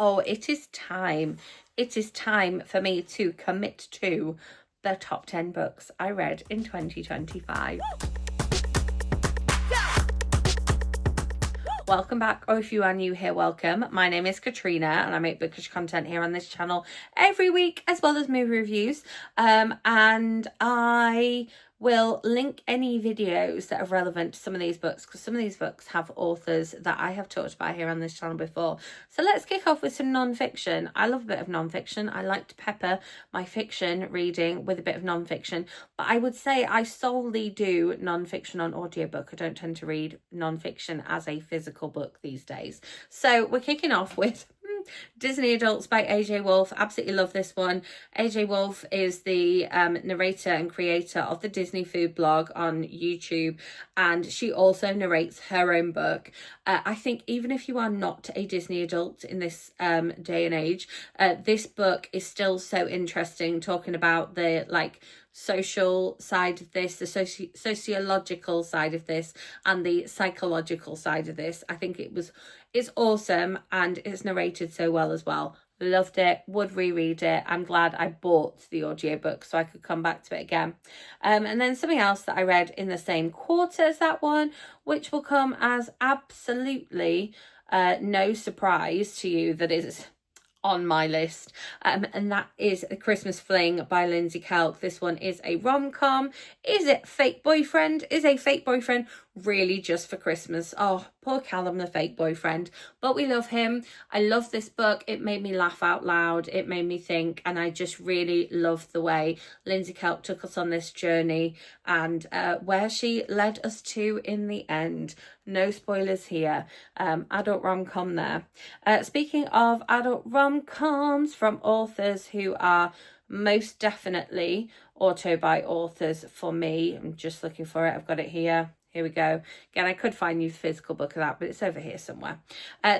Oh, it is time. It is time for me to commit to the top 10 books I read in 2025. Welcome back, or if you are new here, welcome. My name is Katrina and I make bookish content here on this channel every week, as well as movie reviews. And I will link any videos that are relevant to some of these books, because some of these books have authors that I have talked about here on this channel before. So let's kick off with some non-fiction. I love a bit of non-fiction. I like to pepper my fiction reading with a bit of non-fiction, but I would say I solely do non-fiction on audiobook. I don't tend to read non-fiction as a physical book these days. So we're kicking off with Disney Adults by AJ Wolf. Absolutely love this one. AJ Wolf is the narrator and creator of the Disney food blog on YouTube, and she also narrates her own book. I think even if you are not a Disney adult in this day and age, this book is still so interesting, talking about the social side of this, the sociological side of this, and the psychological side of this. I think it's awesome, and it's narrated so well as well. Loved it, would reread it. I'm glad I bought the audiobook so I could come back to it again. And then something else that I read in the same quarter as that one, which will come as absolutely no surprise to you that is on my list, and that is A Christmas Fling by Lindsay Kelk. This one is a rom-com. Is it fake boyfriend? Is a fake boyfriend really just for Christmas? Oh, poor Callum, the fake boyfriend, but we love him. I love this book. It made me laugh out loud. It made me think, and I just really loved the way Lindsay Kelk took us on this journey and where she led us to in the end. No spoilers here. Adult rom-com there. Speaking of adult rom-coms from authors who are most definitely auto-buy authors for me. I'm just looking for it. I've got it here. Here we go. Again, I could find you the physical book of that, but it's over here somewhere.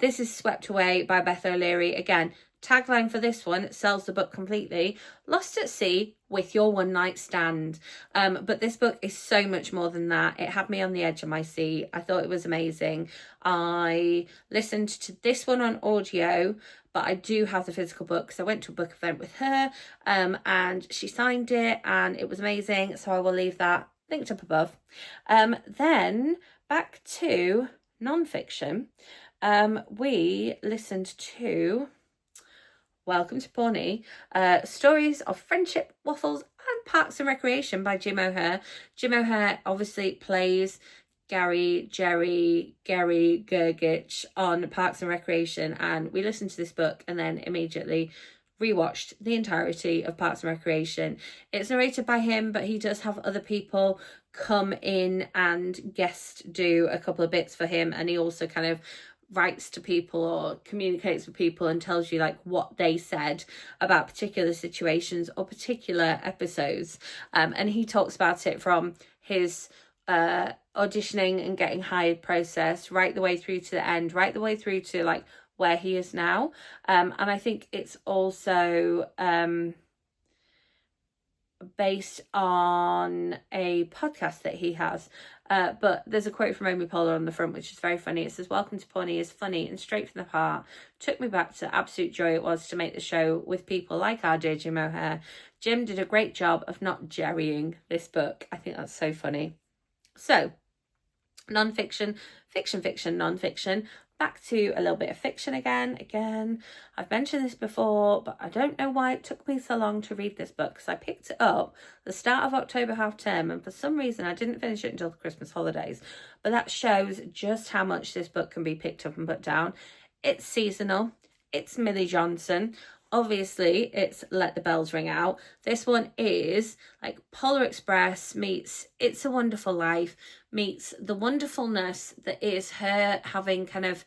This is Swept Away by Beth O'Leary. Again, tagline for this one sells the book completely. Lost at sea with your one night stand. But this book is so much more than that. It had me on the edge of my seat. I thought it was amazing. I listened to this one on audio, but I do have the physical book because I went to a book event with her, and she signed it and it was amazing. So I will leave that linked up above. Then back to non-fiction. We listened to Welcome to Pawnee, Stories of Friendship, Waffles and Parks and Recreation by Jim O'Hare. Jim O'Hare obviously plays Gary Gergich on Parks and Recreation, and we listened to this book and then immediately rewatched the entirety of Parks and Recreation. It's narrated by him, but he does have other people come in and guest do a couple of bits for him, and he also kind of writes to people or communicates with people and tells you what they said about particular situations or particular episodes, and he talks about it from his auditioning and getting hired process right the way through to the end, right the way through to where he is now. And I think it's also based on a podcast that he has. But there's a quote from Amy Poehler on the front, which is very funny. It says, "Welcome to Pawnee is funny and straight from the heart. Took me back to the absolute joy it was to make the show with people like our dear Jim O'Hare. Jim did a great job of not jerrying this book." I think that's so funny. So, non-fiction, fiction, non-fiction. Back to a little bit of fiction again. I've mentioned this before, but I don't know why it took me so long to read this book, because I picked it up the start of October half term, and for some reason I didn't finish it until the Christmas holidays. But that shows just how much this book can be picked up and put down. It's seasonal. It's Millie Johnson. Obviously, it's Let the Bells Ring Out. This one is Polar Express meets It's a Wonderful Life meets the wonderfulness that is her having kind of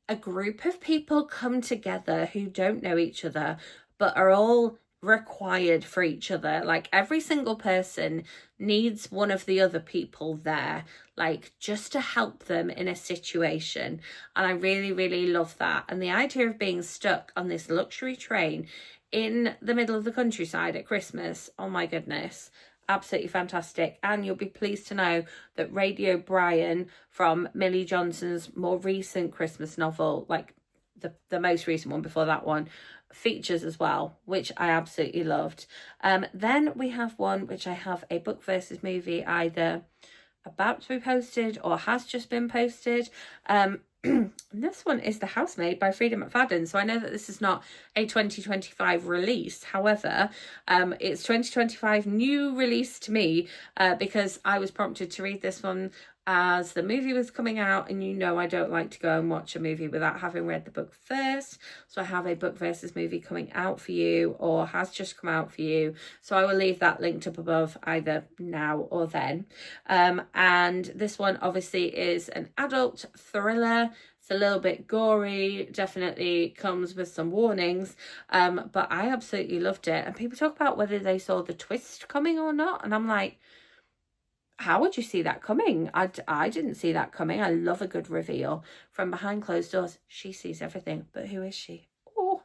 a group of people come together who don't know each other but are all required for each other. Every single person needs one of the other people there, just to help them in a situation. And I really, really love that. And the idea of being stuck on this luxury train in the middle of the countryside at Christmas, oh my goodness, absolutely fantastic. And you'll be pleased to know that Radio Brian from Millie Johnson's more recent Christmas novel, the most recent one before that one, features as well, which I absolutely loved. Then we have one which I have a book versus movie either about to be posted or has just been posted. This one is The Housemaid by Frida McFadden. So I know that this is not a 2025 release. However, it's 2025 new release to me because I was prompted to read this one as the movie was coming out, and you know I don't like to go and watch a movie without having read the book first. So I have a book versus movie coming out for you, or has just come out for you. So I will leave that linked up above either now or then. And this one obviously is an adult thriller. It's a little bit gory, definitely comes with some warnings, but I absolutely loved it. And people talk about whether they saw the twist coming or not, and I'm like, how would you see that coming? I didn't see that coming. I love a good reveal. From behind closed doors, she sees everything, but who is she? Oh.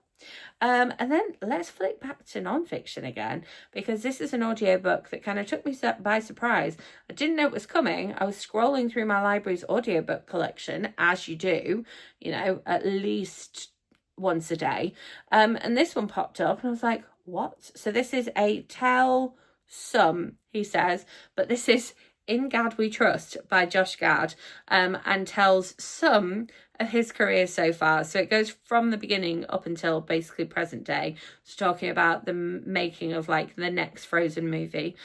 And then let's flick back to nonfiction again, because this is an audiobook that kind of took me by surprise. I didn't know it was coming. I was scrolling through my library's audiobook collection, as you do, you know, at least once a day. And this one popped up and I was like, what? So this is a Tell Some, he says, but this is In Gad We Trust by Josh Gad, and tells some of his career so far. So it goes from the beginning up until basically present day. It's talking about the making of like the next Frozen movie.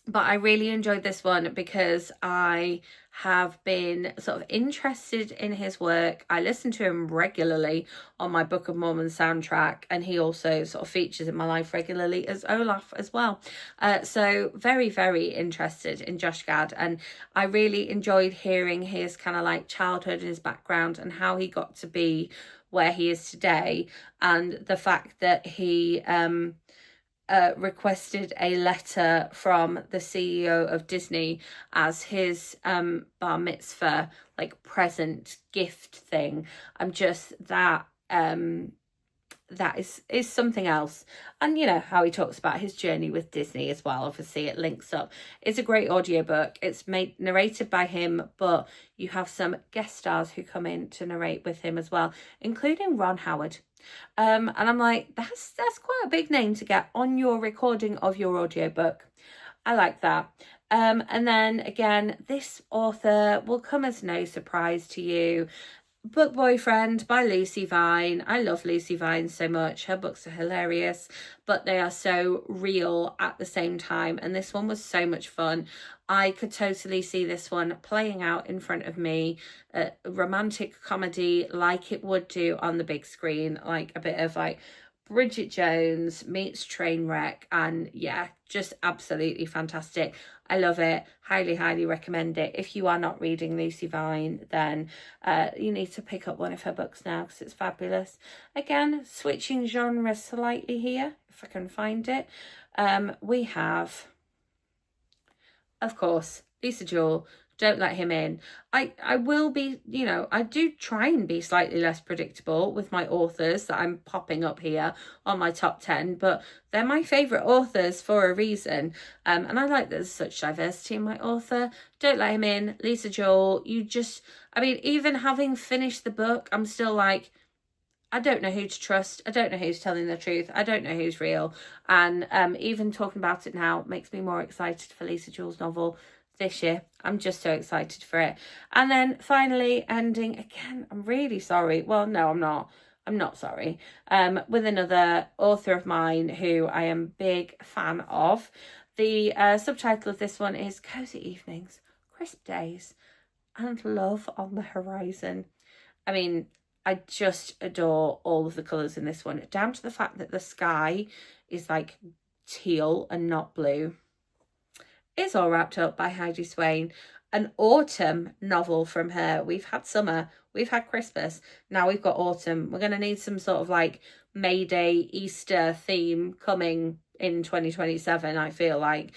But I really enjoyed this one because I have been sort of interested in his work. I listen to him regularly on my Book of Mormon soundtrack, and he also sort of features in my life regularly as Olaf as well. So very, very interested in Josh Gad, and I really enjoyed hearing his kind of like childhood and his background and how he got to be where he is today, and the fact that he requested a letter from the CEO of Disney as his bar mitzvah like present gift thing. I'm just that is something else. And you know how he talks about his journey with Disney as well. Obviously it links up. It's a great audiobook. It's narrated by him, but you have some guest stars who come in to narrate with him as well, including Ron Howard. And I'm like, that's quite a big name to get on your recording of your audiobook. I like that. And then again, this author will come as no surprise to you. Book Boyfriend by Lucy Vine. I love Lucy Vine so much. Her books are hilarious, but they are so real at the same time. And this one was so much fun. I could totally see this one playing out in front of me. A romantic comedy like it would do on the big screen, like a bit of like Bridget Jones meets Trainwreck, and yeah, just absolutely fantastic. I love it. Highly, highly recommend it. If you are not reading Lucy Vine, then you need to pick up one of her books now because it's fabulous. Again, switching genres slightly here, if I can find it. We have, of course, Lisa Jewell, Don't Let Him In. I will be, you know, I do try and be slightly less predictable with my authors that I'm popping up here on my top 10, but they're my favourite authors for a reason. And I like that there's such diversity in my author. Don't Let Him In, Lisa Jewell. I mean, even having finished the book, I'm still like, I don't know who to trust. I don't know who's telling the truth. I don't know who's real. And even talking about it now makes me more excited for Lisa Jewell's novel this year. I'm just so excited for it. And then finally ending again, I'm really sorry. Well, no, I'm not sorry. With another author of mine who I am a big fan of. The subtitle of this one is Cozy Evenings, Crisp Days, and Love on the Horizon. I mean, I just adore all of the colours in this one, down to the fact that the sky is like teal and not blue. It's all wrapped up by Heidi Swain. An autumn novel from her. We've had summer, we've had Christmas, now we've got autumn. We're going to need some sort of like May Day, Easter theme coming in 2027, I feel like.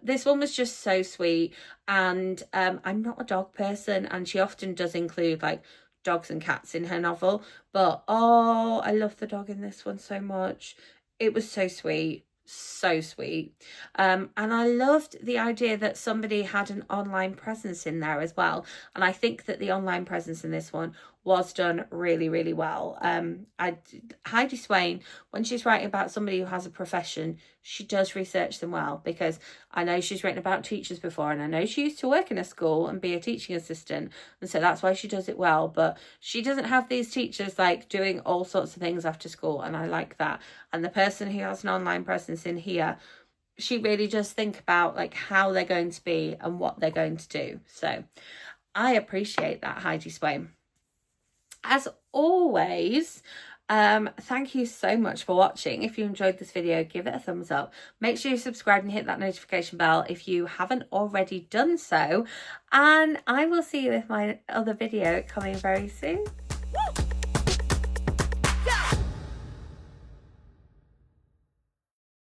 This one was just so sweet, and I'm not a dog person, and she often does include like dogs and cats in her novel, but oh, I love the dog in this one so much. It was so sweet. So sweet. And I loved the idea that somebody had an online presence in there as well. And I think that the online presence in this one was done really, really well. Heidi Swain, when she's writing about somebody who has a profession, she does research them well, because I know she's written about teachers before, and I know she used to work in a school and be a teaching assistant, and so that's why she does it well. But she doesn't have these teachers like doing all sorts of things after school, and I like that. And the person who has an online presence in here, she really does think about like how they're going to be and what they're going to do. So I appreciate that, Heidi Swain. As always, thank you so much for watching. If you enjoyed this video, give it a thumbs up. Make sure you subscribe and hit that notification bell if you haven't already done so. And I will see you with my other video coming very soon. Woo!